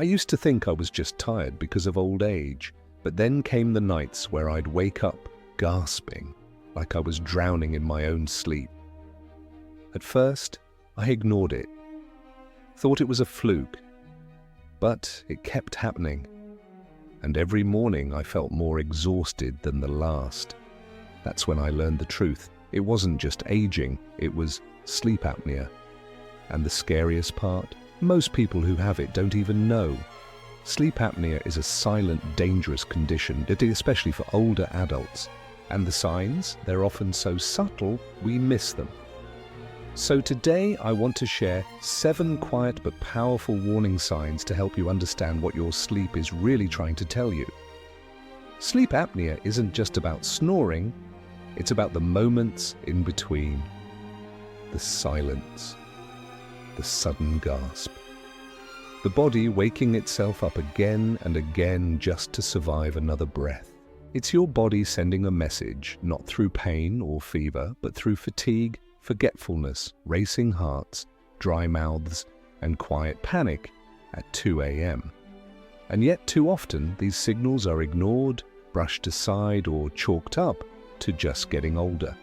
I used to think I was just tired because of old age, but then came the nights where I'd wake up gasping, like I was drowning in my own sleep. At first, I ignored it, thought it was a fluke, but it kept happening, and every morning I felt more exhausted than the last. That's when I learned the truth. It wasn't just aging, it was sleep apnea. And the scariest part? Most people who have it don't even know. Sleep apnea is a silent, dangerous condition, especially for older adults. And the signs? They're often so subtle, we miss them. So today I want to share 7 quiet but powerful warning signs to help you understand what your sleep is really trying to tell you. Sleep apnea isn't just about snoring, it's about the moments in between. The silence, the sudden gasp. The body waking itself up again and again just to survive another breath. It's your body sending a message, not through pain or fever, but through fatigue, forgetfulness, racing hearts, dry mouths, and quiet panic at 2 a.m. And yet too often these signals are ignored, brushed aside, or chalked up to just getting older.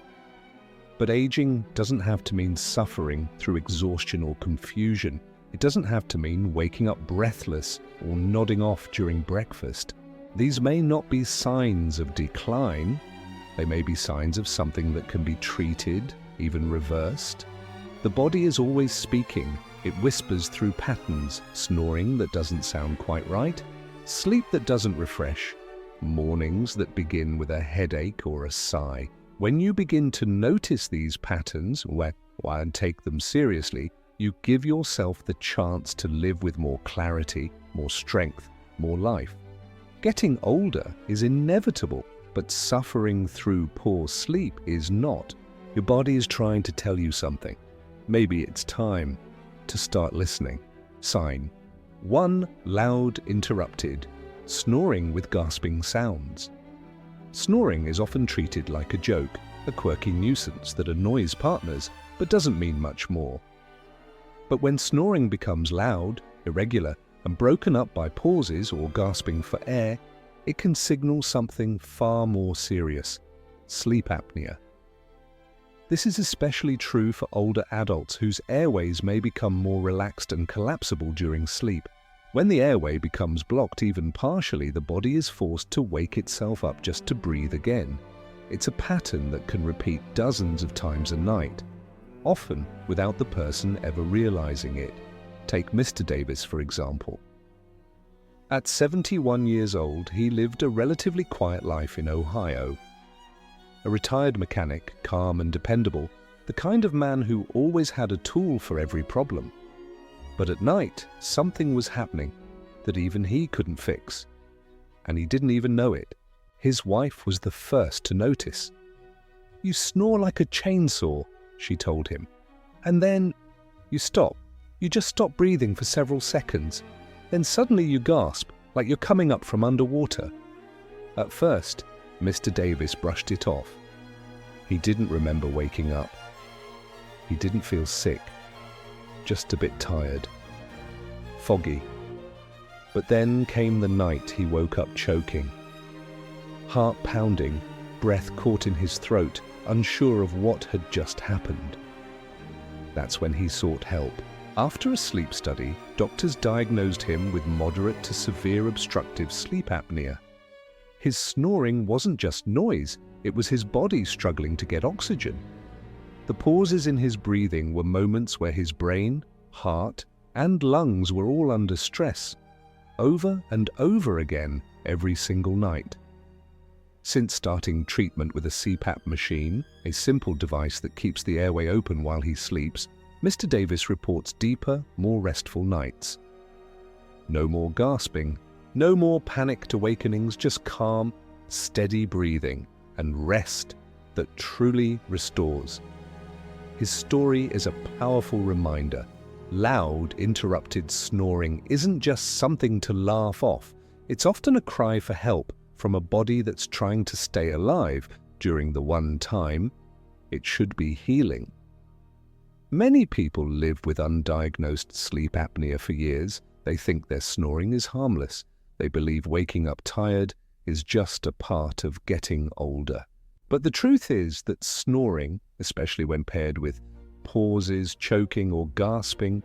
But aging doesn't have to mean suffering through exhaustion or confusion. It doesn't have to mean waking up breathless or nodding off during breakfast. These may not be signs of decline. They may be signs of something that can be treated, even reversed. The body is always speaking. It whispers through patterns, snoring that doesn't sound quite right, sleep that doesn't refresh, mornings that begin with a headache or a sigh. When you begin to notice these patterns and take them seriously, you give yourself the chance to live with more clarity, more strength, more life. Getting older is inevitable, but suffering through poor sleep is not. Your body is trying to tell you something. Maybe it's time to start listening. Sign 1. Loud, interrupted, snoring with gasping sounds. Snoring is often treated like a joke, a quirky nuisance that annoys partners, but doesn't mean much more. But when snoring becomes loud, irregular, and broken up by pauses or gasping for air, it can signal something far more serious: sleep apnea. This is especially true for older adults whose airways may become more relaxed and collapsible during sleep. When the airway becomes blocked even partially, the body is forced to wake itself up just to breathe again. It's a pattern that can repeat dozens of times a night, often without the person ever realizing it. Take Mr. Davis, for example. At 71 years old, he lived a relatively quiet life in Ohio. A retired mechanic, calm and dependable, the kind of man who always had a tool for every problem. But at night, something was happening that even he couldn't fix. And he didn't even know it. His wife was the first to notice. "You snore like a chainsaw," she told him. "And then you stop. You just stop breathing for several seconds. Then suddenly you gasp, like you're coming up from underwater." At first, Mr. Davis brushed it off. He didn't remember waking up. He didn't feel sick, just a bit tired, foggy. But then came the night he woke up choking. Heart pounding, breath caught in his throat, unsure of what had just happened. That's when he sought help. After a sleep study, doctors diagnosed him with moderate to severe obstructive sleep apnea. His snoring wasn't just noise, it was his body struggling to get oxygen. The pauses in his breathing were moments where his brain, heart, and lungs were all under stress, over and over again every single night. Since starting treatment with a CPAP machine, a simple device that keeps the airway open while he sleeps, Mr. Davis reports deeper, more restful nights. No more gasping, no more panicked awakenings, just calm, steady breathing and rest that truly restores. His story is a powerful reminder. Loud, interrupted snoring isn't just something to laugh off. It's often a cry for help from a body that's trying to stay alive during the one time it should be healing. Many people live with undiagnosed sleep apnea for years. They think their snoring is harmless. They believe waking up tired is just a part of getting older. But the truth is that snoring, especially when paired with pauses, choking, or gasping,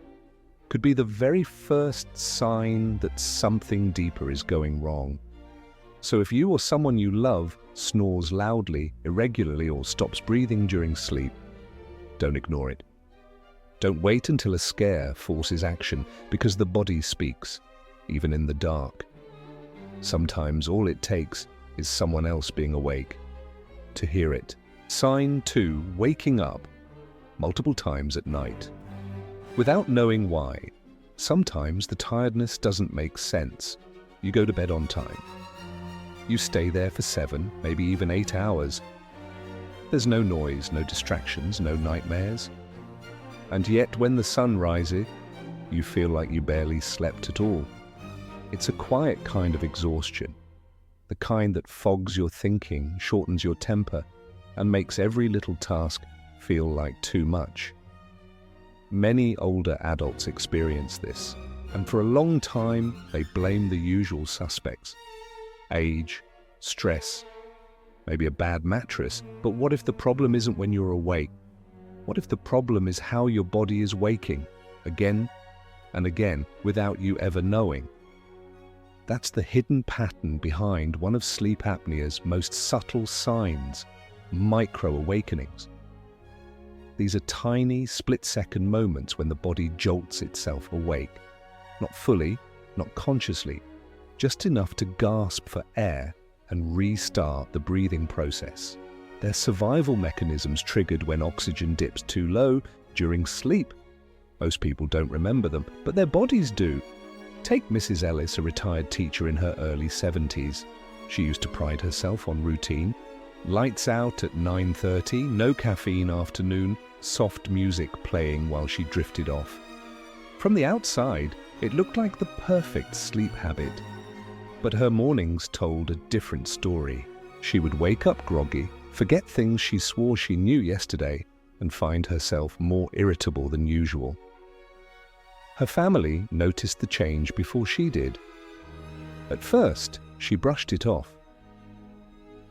could be the very first sign that something deeper is going wrong. So if you or someone you love snores loudly, irregularly, or stops breathing during sleep, don't ignore it. Don't wait until a scare forces action, because the body speaks, even in the dark. Sometimes all it takes is someone else being awake to hear it. Sign 2, waking up multiple times at night without knowing why. Sometimes the tiredness doesn't make sense. You go to bed on time. You stay there for 7, maybe even 8 hours. There's no noise, no distractions, no nightmares. And yet when the sun rises, you feel like you barely slept at all. It's a quiet kind of exhaustion, the kind that fogs your thinking, shortens your temper, and makes every little task feel like too much. Many older adults experience this, and for a long time they blame the usual suspects. Age, stress, maybe a bad mattress. But what if the problem isn't when you're awake? What if the problem is how your body is waking, again and again, without you ever knowing? That's the hidden pattern behind one of sleep apnea's most subtle signs, micro-awakenings. These are tiny, split-second moments when the body jolts itself awake. Not fully, not consciously, just enough to gasp for air and restart the breathing process. They're survival mechanisms triggered when oxygen dips too low during sleep. Most people don't remember them, but their bodies do. Take Mrs. Ellis, a retired teacher in her early 70s. She used to pride herself on routine. Lights out at 9:30, no caffeine afternoon, soft music playing while she drifted off. From the outside, it looked like the perfect sleep habit. But her mornings told a different story. She would wake up groggy, forget things she swore she knew yesterday, and find herself more irritable than usual. Her family noticed the change before she did. At first, she brushed it off.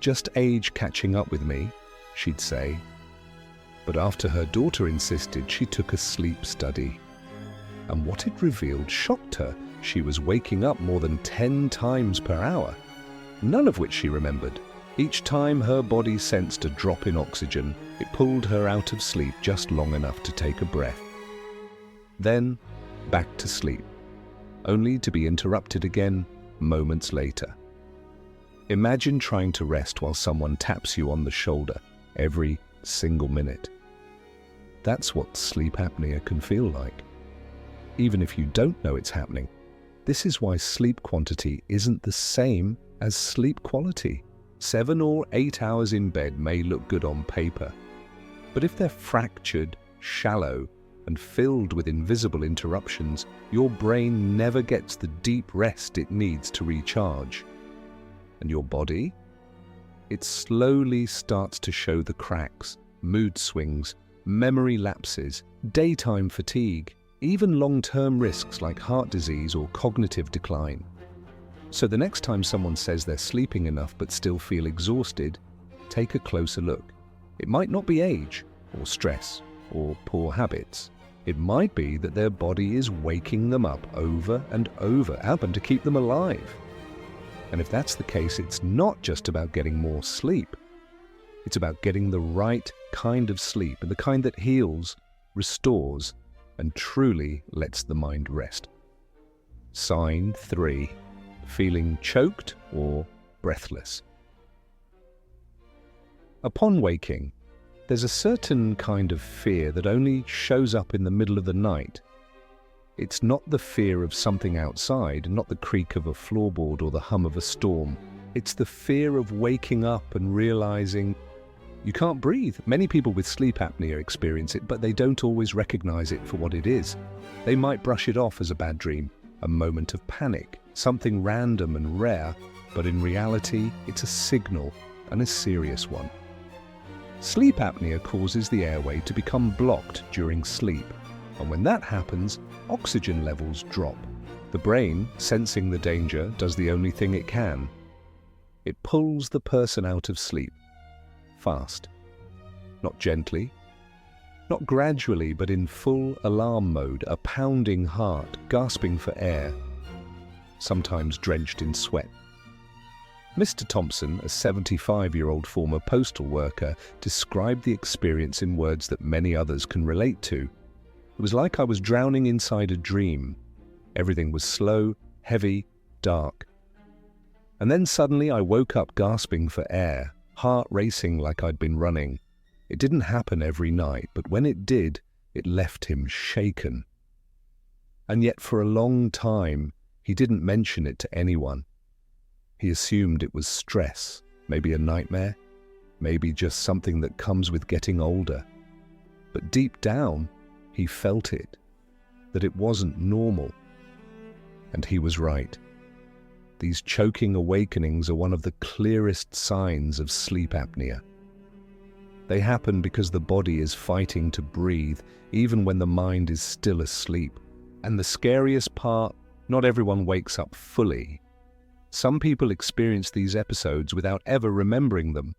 "Just age catching up with me," she'd say. But after her daughter insisted, she took a sleep study. And what it revealed shocked her. She was waking up more than 10 times per hour, none of which she remembered. Each time her body sensed a drop in oxygen, it pulled her out of sleep just long enough to take a breath. Then, back to sleep, only to be interrupted again moments later. Imagine trying to rest while someone taps you on the shoulder every single minute. That's what sleep apnea can feel like. Even if you don't know it's happening, this is why sleep quantity isn't the same as sleep quality. 7 or 8 hours in bed may look good on paper, but if they're fractured, shallow, and filled with invisible interruptions, your brain never gets the deep rest it needs to recharge. And your body? It slowly starts to show the cracks, mood swings, memory lapses, daytime fatigue, even long-term risks like heart disease or cognitive decline. So the next time someone says they're sleeping enough but still feel exhausted, take a closer look. It might not be age, or stress, or poor habits. It might be that their body is waking them up over and over, helping to keep them alive. And if that's the case, it's not just about getting more sleep. It's about getting the right kind of sleep, and the kind that heals, restores, and truly lets the mind rest. Sign 3. Feeling choked or breathless. Upon waking, there's a certain kind of fear that only shows up in the middle of the night. It's not the fear of something outside, not the creak of a floorboard or the hum of a storm. It's the fear of waking up and realizing you can't breathe. Many people with sleep apnea experience it, but they don't always recognize it for what it is. They might brush it off as a bad dream, a moment of panic, something random and rare, but in reality, it's a signal, and a serious one. Sleep apnea causes the airway to become blocked during sleep, and when that happens, oxygen levels drop. The brain, sensing the danger, does the only thing it can. It pulls the person out of sleep, fast. Not gently, not gradually, but in full alarm mode, a pounding heart, gasping for air, sometimes drenched in sweat. Mr. Thompson, a 75-year-old former postal worker, described the experience in words that many others can relate to. It was like I was drowning inside a dream. Everything was slow, heavy, dark. And then suddenly I woke up gasping for air, heart racing like I'd been running. It didn't happen every night, but when it did, it left him shaken. And yet for a long time, he didn't mention it to anyone. He assumed it was stress, maybe a nightmare, maybe just something that comes with getting older. But deep down, he felt it, that it wasn't normal. And he was right. These choking awakenings are one of the clearest signs of sleep apnea. They happen because the body is fighting to breathe, even when the mind is still asleep. And the scariest part, not everyone wakes up fully. Some people experience these episodes without ever remembering them,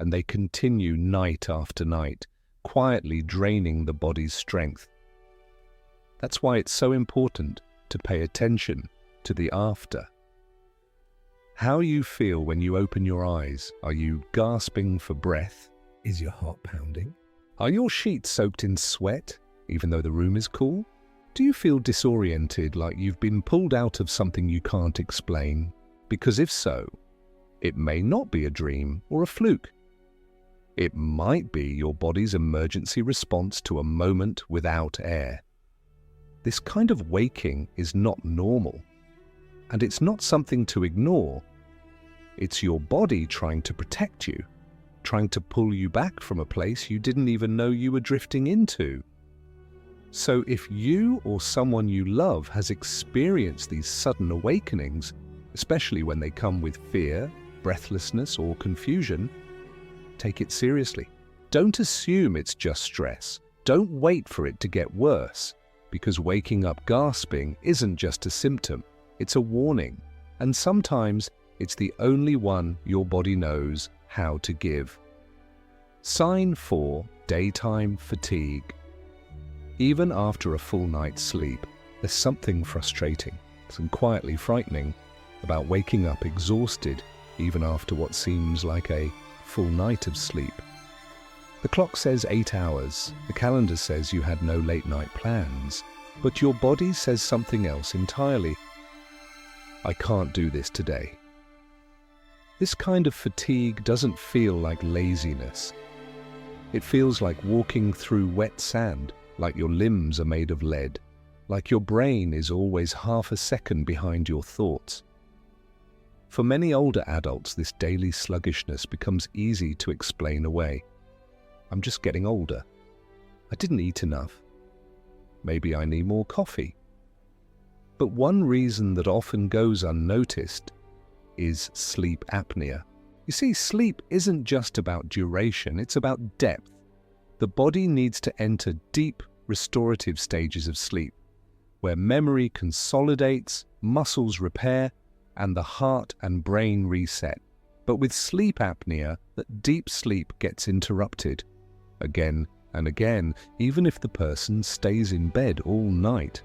and they continue night after night, quietly draining the body's strength. That's why it's so important to pay attention to the after. How you feel when you open your eyes. Are you gasping for breath? Is your heart pounding? Are your sheets soaked in sweat, even though the room is cool? Do you feel disoriented, like you've been pulled out of something you can't explain? Because if so, it may not be a dream or a fluke. It might be your body's emergency response to a moment without air. This kind of waking is not normal, and it's not something to ignore. It's your body trying to protect you, trying to pull you back from a place you didn't even know you were drifting into. So if you or someone you love has experienced these sudden awakenings, especially when they come with fear, breathlessness, or confusion, take it seriously. Don't assume it's just stress. Don't wait for it to get worse, because waking up gasping isn't just a symptom, it's a warning. And sometimes it's the only one your body knows how to give. Sign 4: daytime fatigue. Even after a full night's sleep, there's something frustrating, some quietly frightening, about waking up exhausted even after what seems like a full night of sleep. The clock says 8 hours, the calendar says you had no late night plans, but your body says something else entirely. I can't do this today. This kind of fatigue doesn't feel like laziness. It feels like walking through wet sand, like your limbs are made of lead, like your brain is always half a second behind your thoughts. For many older adults, this daily sluggishness becomes easy to explain away. I'm just getting older. I didn't eat enough. Maybe I need more coffee. But one reason that often goes unnoticed is sleep apnea. You see, sleep isn't just about duration, it's about depth. The body needs to enter deep, restorative stages of sleep, where memory consolidates, muscles repair, and the heart and brain reset. But with sleep apnea, that deep sleep gets interrupted again and again, even if the person stays in bed all night.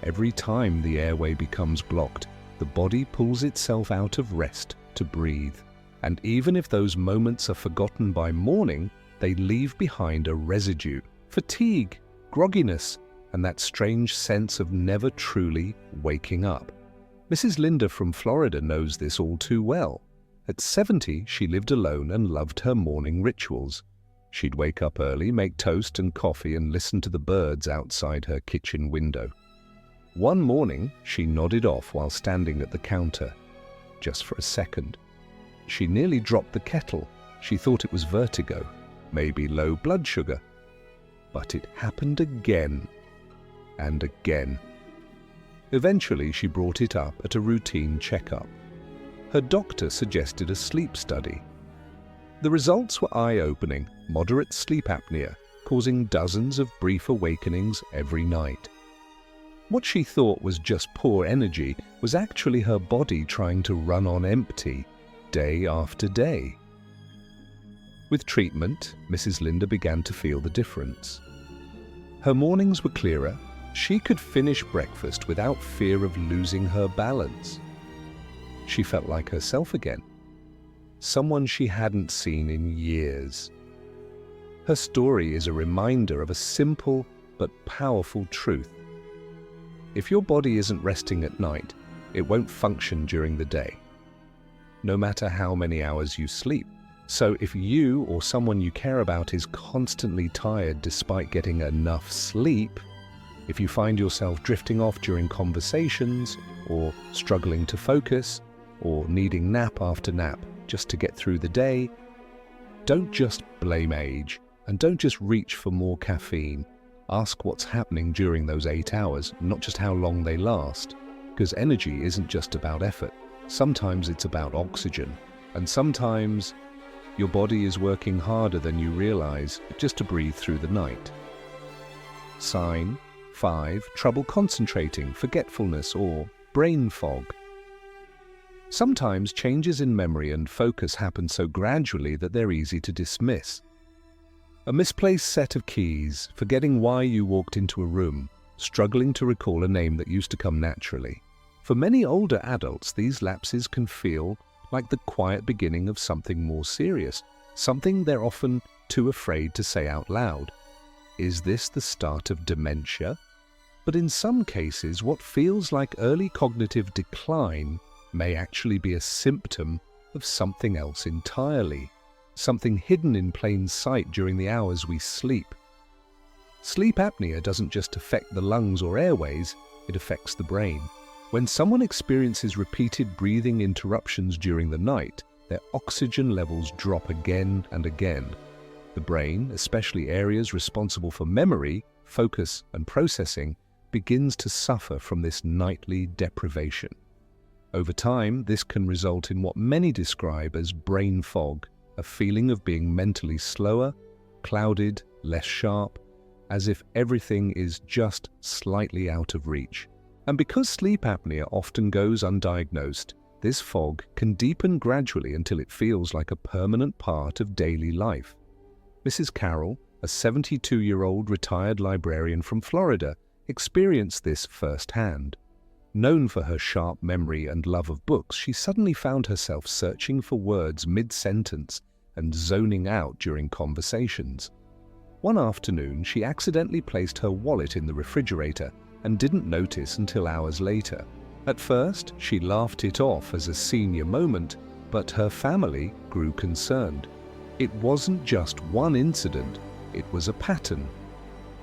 Every time the airway becomes blocked, the body pulls itself out of rest to breathe. And even if those moments are forgotten by morning, they leave behind a residue, fatigue, grogginess, and that strange sense of never truly waking up. Mrs. Linda from Florida knows this all too well. At 70, she lived alone and loved her morning rituals. She'd wake up early, make toast and coffee, and listen to the birds outside her kitchen window. One morning, she nodded off while standing at the counter, just for a second. She nearly dropped the kettle. She thought it was vertigo, maybe low blood sugar. But it happened again and again. Eventually, she brought it up at a routine checkup. Her doctor suggested a sleep study. The results were eye-opening: moderate sleep apnea, causing dozens of brief awakenings every night. What she thought was just poor energy was actually her body trying to run on empty, day after day. With treatment, Mrs. Linda began to feel the difference. Her mornings were clearer. She could finish breakfast without fear of losing her balance. She felt like herself again, someone she hadn't seen in years. Her story is a reminder of a simple but powerful truth. If your body isn't resting at night, it won't function during the day, no matter how many hours you sleep. So if you or someone you care about is constantly tired despite getting enough sleep, if you find yourself drifting off during conversations, or struggling to focus, or needing nap after nap just to get through the day, don't just blame age, and don't just reach for more caffeine. Ask what's happening during those 8 hours, not just how long they last. Because energy isn't just about effort. Sometimes it's about oxygen, and sometimes your body is working harder than you realize just to breathe through the night. Sign 5. Trouble concentrating, forgetfulness, or brain fog. Sometimes changes in memory and focus happen so gradually that they're easy to dismiss. A misplaced set of keys, forgetting why you walked into a room, struggling to recall a name that used to come naturally. For many older adults, these lapses can feel like the quiet beginning of something more serious, something they're often too afraid to say out loud. Is this the start of dementia? But in some cases, what feels like early cognitive decline may actually be a symptom of something else entirely, something hidden in plain sight during the hours we sleep. Sleep apnea doesn't just affect the lungs or airways, it affects the brain. When someone experiences repeated breathing interruptions during the night, their oxygen levels drop again and again. The brain, especially areas responsible for memory, focus, and processing, begins to suffer from this nightly deprivation. Over time, this can result in what many describe as brain fog, a feeling of being mentally slower, clouded, less sharp, as if everything is just slightly out of reach. And because sleep apnea often goes undiagnosed, this fog can deepen gradually until it feels like a permanent part of daily life. Mrs. Carroll, a 72-year-old retired librarian from Florida, experienced this firsthand. Known for her sharp memory and love of books, she suddenly found herself searching for words mid-sentence and zoning out during conversations. One afternoon, she accidentally placed her wallet in the refrigerator and didn't notice until hours later. At first, she laughed it off as a senior moment, but her family grew concerned. It wasn't just one incident, it was a pattern.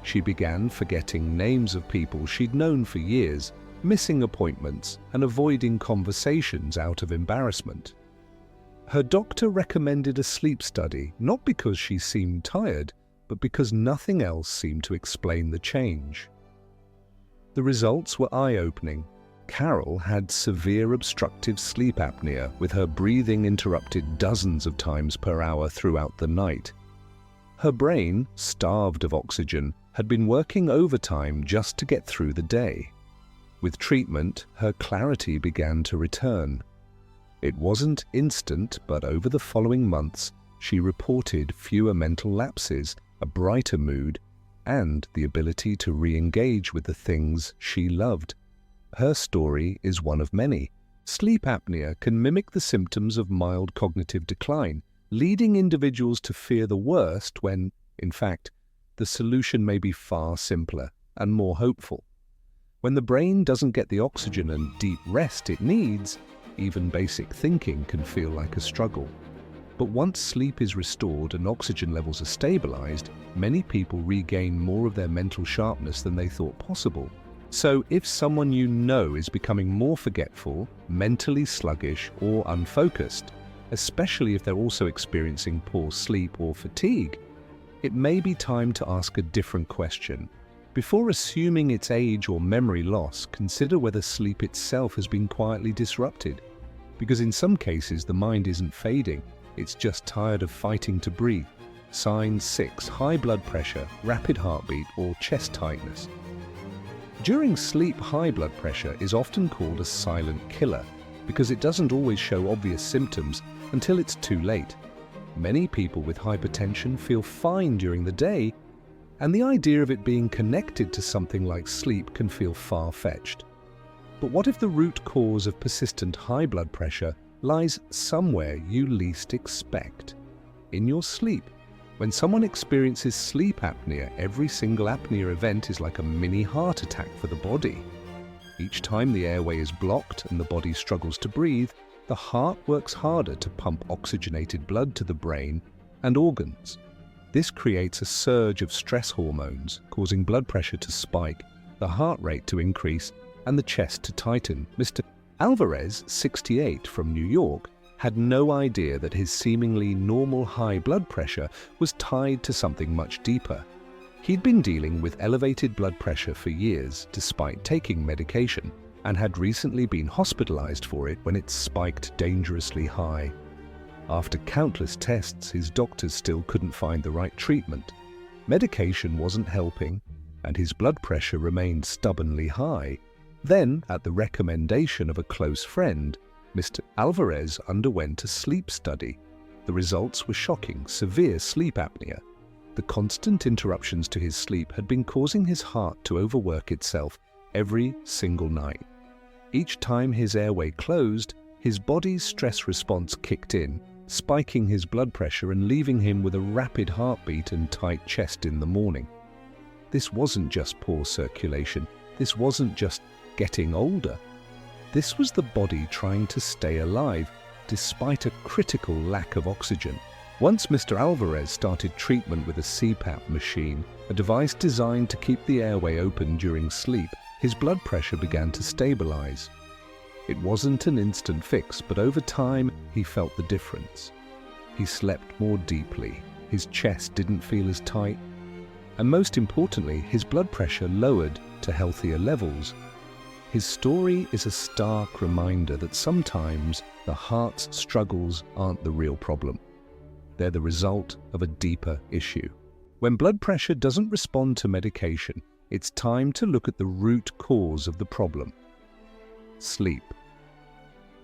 She began forgetting names of people she'd known for years, missing appointments, and avoiding conversations out of embarrassment. Her doctor recommended a sleep study, not because she seemed tired, but because nothing else seemed to explain the change. The results were eye-opening. Carol had severe obstructive sleep apnea, with her breathing interrupted dozens of times per hour throughout the night. Her brain, starved of oxygen, had been working overtime just to get through the day. With treatment, her clarity began to return. It wasn't instant, but over the following months, she reported fewer mental lapses, a brighter mood, and the ability to re-engage with the things she loved. Her story is one of many. Sleep apnea can mimic the symptoms of mild cognitive decline, leading individuals to fear the worst when, in fact, the solution may be far simpler and more hopeful. When the brain doesn't get the oxygen and deep rest it needs, even basic thinking can feel like a struggle. But once sleep is restored and oxygen levels are stabilized, many people regain more of their mental sharpness than they thought possible. So if someone you know is becoming more forgetful, mentally sluggish, or unfocused, especially if they're also experiencing poor sleep or fatigue, it may be time to ask a different question. Before assuming it's age or memory loss, consider whether sleep itself has been quietly disrupted. Because in some cases, the mind isn't fading, it's just tired of fighting to breathe. Sign 6: high blood pressure, rapid heartbeat, or chest tightness. During sleep, high blood pressure is often called a silent killer because it doesn't always show obvious symptoms until it's too late. Many people with hypertension feel fine during the day, and the idea of it being connected to something like sleep can feel far-fetched. But what if the root cause of persistent high blood pressure lies somewhere you least expect? In your sleep. When someone experiences sleep apnea, every single apnea event is like a mini heart attack for the body. Each time the airway is blocked and the body struggles to breathe, the heart works harder to pump oxygenated blood to the brain and organs. This creates a surge of stress hormones, causing blood pressure to spike, the heart rate to increase, and the chest to tighten. Mr. Alvarez, 68, from New York, had no idea that his seemingly normal high blood pressure was tied to something much deeper. He'd been dealing with elevated blood pressure for years, despite taking medication, and had recently been hospitalized for it when it spiked dangerously high. After countless tests, his doctors still couldn't find the right treatment. Medication wasn't helping, and his blood pressure remained stubbornly high. Then, at the recommendation of a close friend, Mr. Alvarez underwent a sleep study. The results were shocking: severe sleep apnea. The constant interruptions to his sleep had been causing his heart to overwork itself every single night. Each time his airway closed, his body's stress response kicked in, spiking his blood pressure and leaving him with a rapid heartbeat and tight chest in the morning. This wasn't just poor circulation. This wasn't just getting older. This was the body trying to stay alive, despite a critical lack of oxygen. Once Mr. Alvarez started treatment with a CPAP machine, a device designed to keep the airway open during sleep, his blood pressure began to stabilize. It wasn't an instant fix, but over time, he felt the difference. He slept more deeply, his chest didn't feel as tight, and most importantly, his blood pressure lowered to healthier levels. His story is a stark reminder that sometimes the heart's struggles aren't the real problem. They're the result of a deeper issue. When blood pressure doesn't respond to medication, it's time to look at the root cause of the problem: sleep.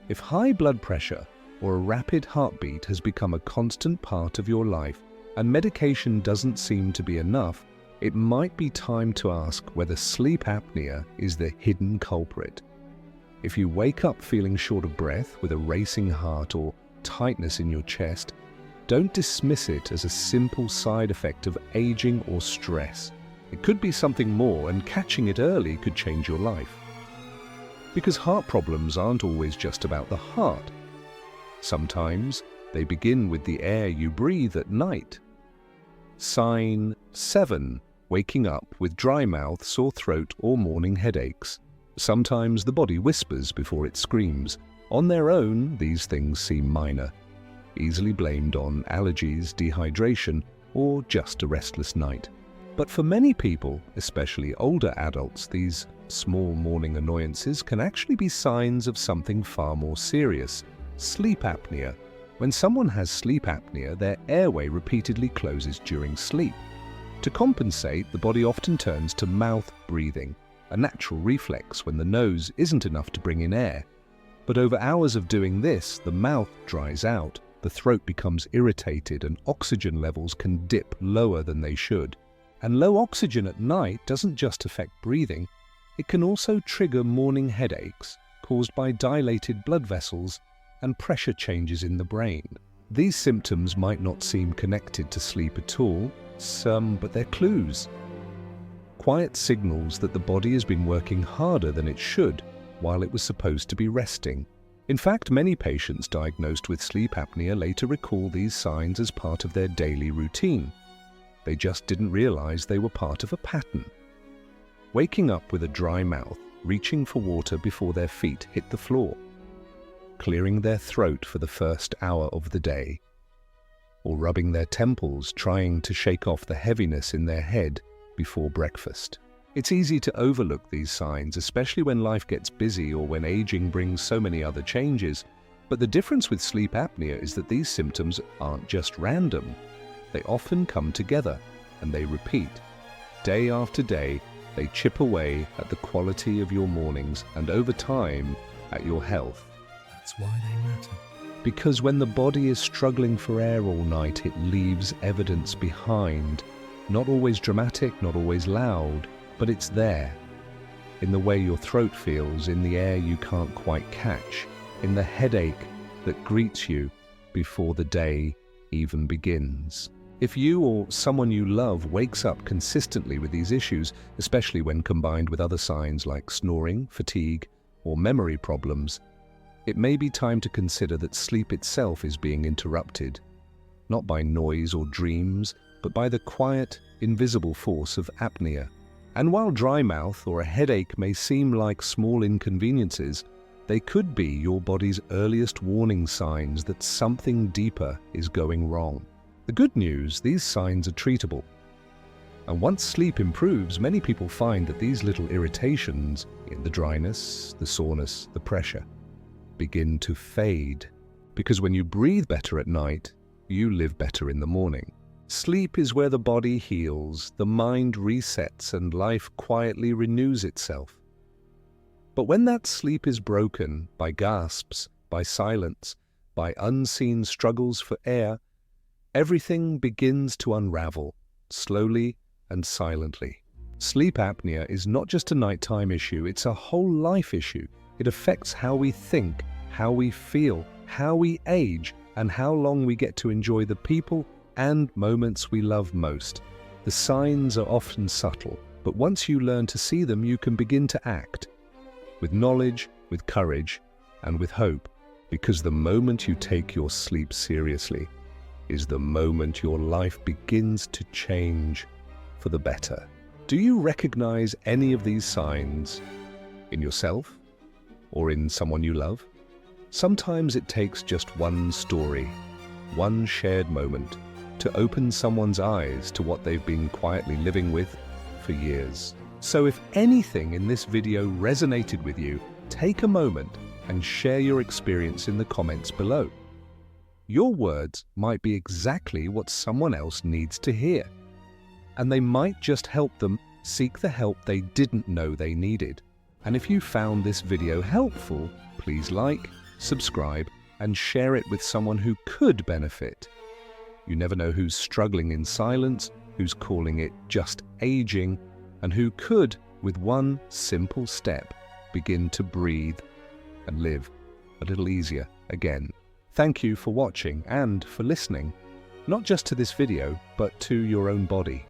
If high blood pressure or a rapid heartbeat has become a constant part of your life and medication doesn't seem to be enough, it might be time to ask whether sleep apnea is the hidden culprit. If you wake up feeling short of breath with a racing heart or tightness in your chest, don't dismiss it as a simple side effect of aging or stress. It could be something more, and catching it early could change your life. Because heart problems aren't always just about the heart. Sometimes they begin with the air you breathe at night. Sign 7. Waking up with dry mouth, sore throat, or morning headaches. Sometimes the body whispers before it screams. On their own, these things seem minor, easily blamed on allergies, dehydration, or just a restless night. But for many people, especially older adults, these small morning annoyances can actually be signs of something far more serious: sleep apnea. When someone has sleep apnea, their airway repeatedly closes during sleep. To compensate, the body often turns to mouth breathing, a natural reflex when the nose isn't enough to bring in air. But over hours of doing this, the mouth dries out, the throat becomes irritated, and oxygen levels can dip lower than they should. And low oxygen at night doesn't just affect breathing, it can also trigger morning headaches caused by dilated blood vessels and pressure changes in the brain. These symptoms might not seem connected to sleep at all, but they're clues. Quiet signals that the body has been working harder than it should while it was supposed to be resting. In fact, many patients diagnosed with sleep apnea later recall these signs as part of their daily routine. They just didn't realize they were part of a pattern. Waking up with a dry mouth, reaching for water before their feet hit the floor, clearing their throat for the first hour of the day, or rubbing their temples, trying to shake off the heaviness in their head before breakfast. It's easy to overlook these signs, especially when life gets busy or when aging brings so many other changes. But the difference with sleep apnea is that these symptoms aren't just random. They often come together, and they repeat, day after day, They chip away at the quality of your mornings and over time at your health. That's why they matter. Because when the body is struggling for air all night, it leaves evidence behind. Not always dramatic, not always loud, but it's there. In the way your throat feels, in the air you can't quite catch, in the headache that greets you before the day even begins. If you or someone you love wakes up consistently with these issues, especially when combined with other signs like snoring, fatigue, or memory problems, it may be time to consider that sleep itself is being interrupted, not by noise or dreams, but by the quiet, invisible force of apnea. And while dry mouth or a headache may seem like small inconveniences, they could be your body's earliest warning signs that something deeper is going wrong. The good news, these signs are treatable. And once sleep improves, many people find that these little irritations in the dryness, the soreness, the pressure begin to fade. Because when you breathe better at night, you live better in the morning. Sleep is where the body heals, the mind resets, and life quietly renews itself. But when that sleep is broken by gasps, by silence, by unseen struggles for air, everything begins to unravel, slowly and silently. Sleep apnea is not just a nighttime issue, it's a whole life issue. It affects how we think, how we feel, how we age, and how long we get to enjoy the people and moments we love most. The signs are often subtle, but once you learn to see them, you can begin to act. With knowledge, with courage, and with hope, because the moment you take your sleep seriously is the moment your life begins to change for the better. Do you recognize any of these signs in yourself or in someone you love? Sometimes it takes just one story, one shared moment, to open someone's eyes to what they've been quietly living with for years. So if anything in this video resonated with you, take a moment and share your experience in the comments below. Your words might be exactly what someone else needs to hear, and they might just help them seek the help they didn't know they needed. And if you found this video helpful, please like, subscribe, and share it with someone who could benefit. You never know who's struggling in silence, who's calling it just aging, and who could, with one simple step, begin to breathe and live a little easier again. Thank you for watching and for listening, not just to this video, but to your own body.